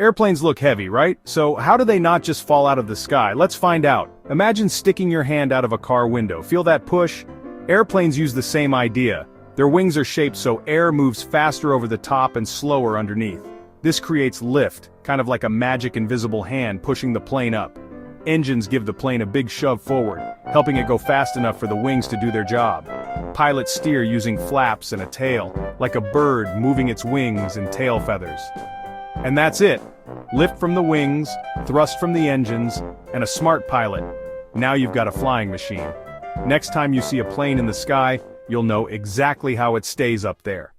Airplanes look heavy, right? So how do they not just fall out of the sky? Let's find out. Imagine sticking your hand out of a car window. Feel that push? Airplanes use the same idea. Their wings are shaped so air moves faster over the top and slower underneath. This creates lift, kind of like a magic invisible hand pushing the plane up. Engines give the plane a big shove forward, helping it go fast enough for the wings to do their job. Pilots steer using flaps and a tail, like a bird moving its wings and tail feathers. And that's it. Lift from the wings, thrust from the engines, and a smart pilot. Now you've got a flying machine. Next time you see a plane in the sky, you'll know exactly how it stays up there.